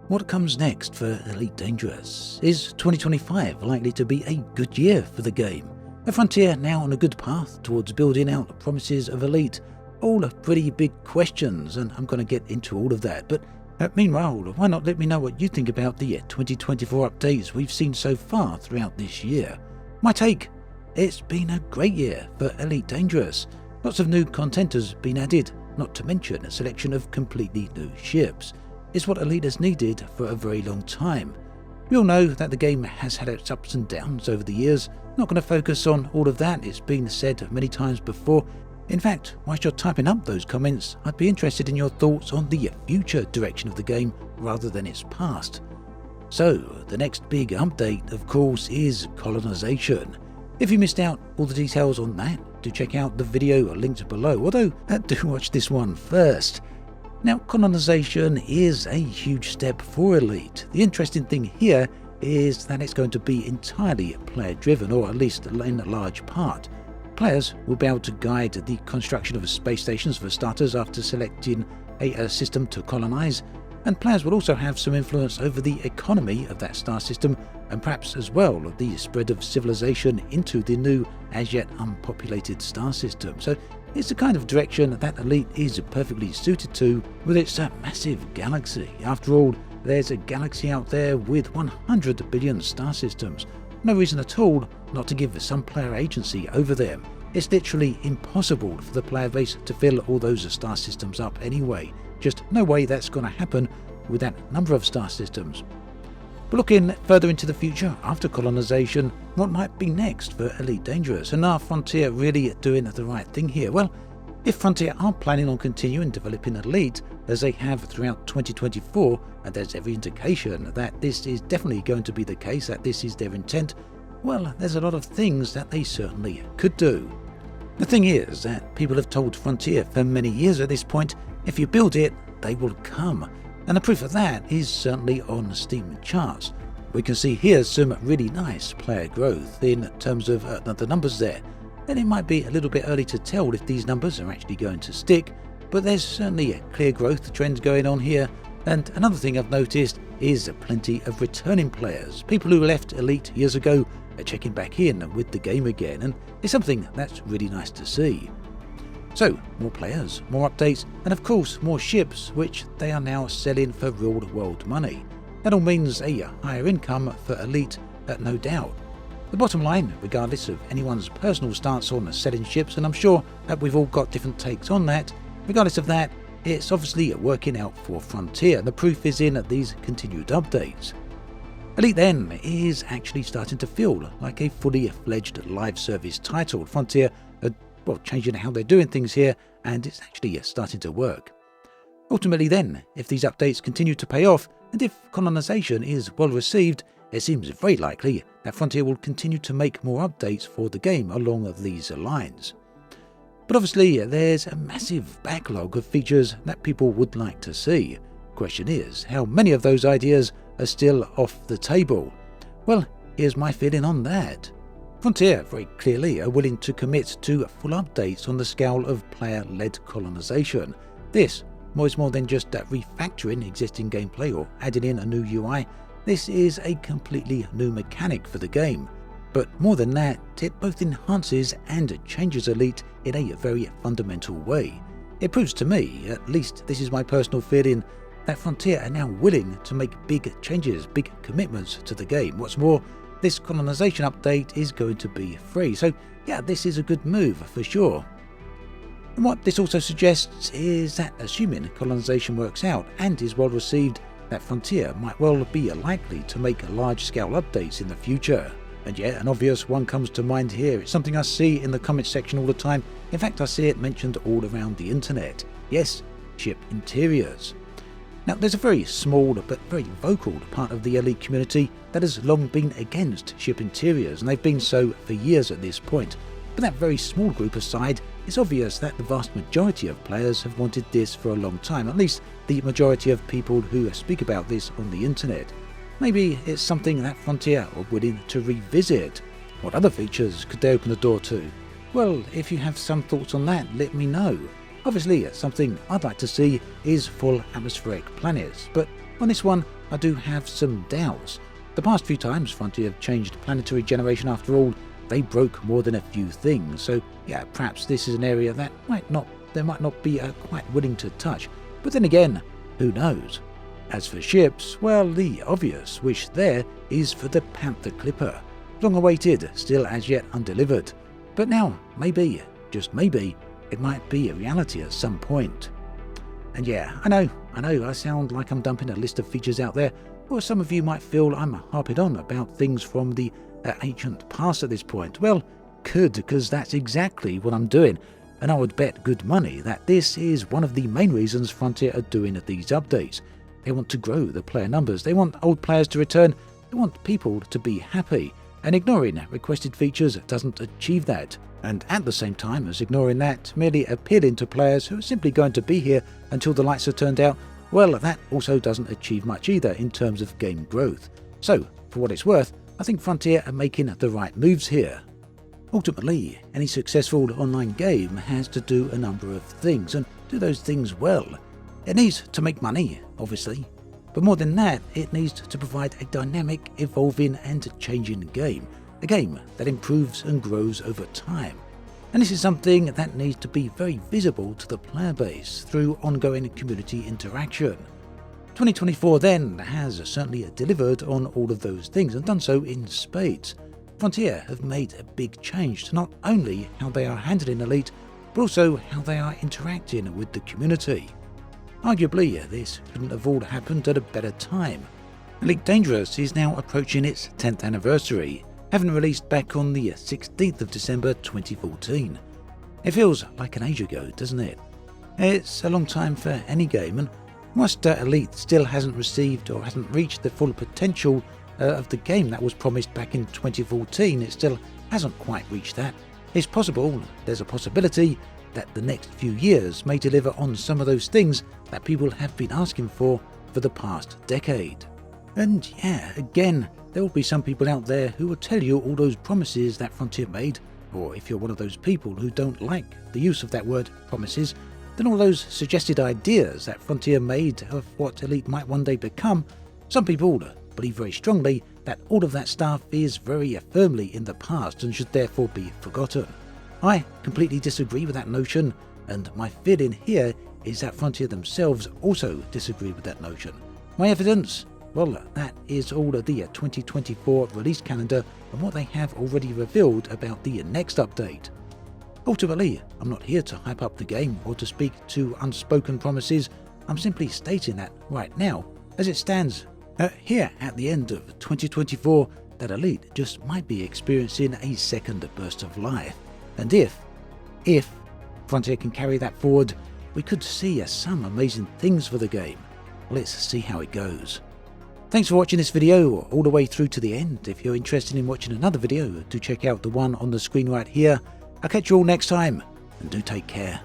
What comes next for Elite Dangerous? Is 2025 likely to be a good year for the game? A Frontier now on a good path towards building out the promises of Elite? All pretty big questions, and I'm going to get into all of that. But meanwhile, why not let me know what you think about the 2024 updates we've seen so far throughout this year? My take? It's been a great year for Elite Dangerous. Lots of new content has been added, not to mention a selection of completely new ships. It's what Elite has needed for a very long time. We all know that the game has had its ups and downs over the years. Not going to focus on all of that, it's been said many times before. In fact, whilst you're typing up those comments, I'd be interested in your thoughts on the future direction of the game rather than its past. So, the next big update, of course, is colonization. If you missed out all the details on that, do check out the video linked below, although do watch this one first. Now, colonization is a huge step for Elite. The interesting thing here is that it's going to be entirely player-driven, or at least in a large part. Players will be able to guide the construction of space stations for starters after selecting a system to colonize, and players will also have some influence over the economy of that star system, and perhaps as well the spread of civilization into the new, as yet unpopulated star system. So it's the kind of direction that Elite is perfectly suited to with its massive galaxy. After all, there's a galaxy out there with 100 billion star systems. No reason at all not to give some player agency over them. It's literally impossible for the player base to fill all those star systems up anyway. Just no way that's going to happen with that number of star systems. But looking further into the future, after colonization, what might be next for Elite Dangerous? And are Frontier really doing the right thing here? Well, if Frontier are planning on continuing developing Elite as they have throughout 2024, and there's every indication that this is definitely going to be the case, that this is their intent, well, there's a lot of things that they certainly could do. The thing is that people have told Frontier for many years at this point, if you build it, they will come. And the proof of that is certainly on Steam charts. We can see here some really nice player growth in terms of the numbers there. And it might be a little bit early to tell if these numbers are actually going to stick, but there's certainly a clear growth trend going on here. And another thing I've noticed is plenty of returning players. People who left Elite years ago are checking back in with the game again, and it's something that's really nice to see. So, more players, more updates, and of course more ships, which they are now selling for real-world money. That all means a higher income for Elite, no doubt. The bottom line, regardless of anyone's personal stance on selling ships, and I'm sure that we've all got different takes on that, regardless of that, it's obviously working out for Frontier, and the proof is in these continued updates. Elite then is actually starting to feel like a fully fledged live service title. Frontier are changing how they're doing things here, and it's actually starting to work. Ultimately then, if these updates continue to pay off, and if colonization is well received, it seems very likely that Frontier will continue to make more updates for the game along these lines. But obviously, there's a massive backlog of features that people would like to see. Question is, how many of those ideas are still off the table? Well, here's my feeling on that. Frontier very clearly are willing to commit to full updates on the scale of player-led colonization. This is more than just refactoring existing gameplay or adding in a new UI. This is a completely new mechanic for the game. But more than that, it both enhances and changes Elite in a very fundamental way. It proves to me, at least this is my personal feeling, that Frontier are now willing to make big changes, big commitments to the game. What's more, this colonization update is going to be free, so yeah, this is a good move for sure. And what this also suggests is that assuming colonization works out and is well received, that Frontier might well be likely to make large-scale updates in the future. And yeah, an obvious one comes to mind here. It's something I see in the comments section all the time. In fact, I see it mentioned all around the internet. Yes, ship interiors. Now, there's a very small but very vocal part of the Elite community that has long been against ship interiors, and they've been so for years at this point. But that very small group aside, it's obvious that the vast majority of players have wanted this for a long time, at least the majority of people who speak about this on the internet. Maybe it's something that Frontier are willing to revisit. What other features could they open the door to? Well, if you have some thoughts on that, let me know. Obviously, something I'd like to see is full atmospheric planets, but on this one, I do have some doubts. The past few times Frontier have changed planetary generation after all, they broke more than a few things, so yeah, perhaps this is an area that they might not be quite willing to touch. But then again, who knows? As for ships, well, the obvious wish there is for the Panther Clipper. Long awaited, still as yet undelivered. But now, maybe, just maybe, it might be a reality at some point. And yeah, I know, I sound like I'm dumping a list of features out there, or some of you might feel I'm harping on about things from the ancient past at this point. Well, good, because that's exactly what I'm doing, and I would bet good money that this is one of the main reasons Frontier are doing these updates. They want to grow the player numbers, they want old players to return, they want people to be happy, and ignoring requested features doesn't achieve that. And at the same time as ignoring that, merely appealing to players who are simply going to be here until the lights are turned out, well, that also doesn't achieve much either in terms of game growth. So, for what it's worth, I think Frontier are making the right moves here. Ultimately, any successful online game has to do a number of things, and do those things well. It needs to make money, obviously, but more than that, it needs to provide a dynamic, evolving and changing game. A game that improves and grows over time. And this is something that needs to be very visible to the player base through ongoing community interaction. 2024 then has certainly delivered on all of those things and done so in spades. Frontier have made a big change to not only how they are handling Elite, but also how they are interacting with the community. Arguably, this couldn't have all happened at a better time. Elite Dangerous is now approaching its 10th anniversary, having released back on the 16th of December 2014. It feels like an age ago, doesn't it? It's a long time for any game, and whilst Elite still hasn't received or hasn't reached the full potential of the game that was promised back in 2014, it still hasn't quite reached that. It's possible, there's a possibility, that the next few years may deliver on some of those things that people have been asking for the past decade. And yeah, again, there will be some people out there who will tell you all those promises that Frontier made, or if you're one of those people who don't like the use of that word promises, then all those suggested ideas that Frontier made of what Elite might one day become, some people believe very strongly that all of that stuff is very firmly in the past and should therefore be forgotten. I completely disagree with that notion, and my feeling here is that Frontier themselves also disagree with that notion. My evidence? Well, that is all of the 2024 release calendar and what they have already revealed about the next update. Ultimately, I'm not here to hype up the game or to speak to unspoken promises. I'm simply stating that right now, as it stands here at the end of 2024, that Elite just might be experiencing a second burst of life. And if Frontier can carry that forward, we could see some amazing things for the game. Let's see how it goes. Thanks for watching this video all the way through to the end. If you're interested in watching another video, do check out the one on the screen right here. I'll catch you all next time, and do take care.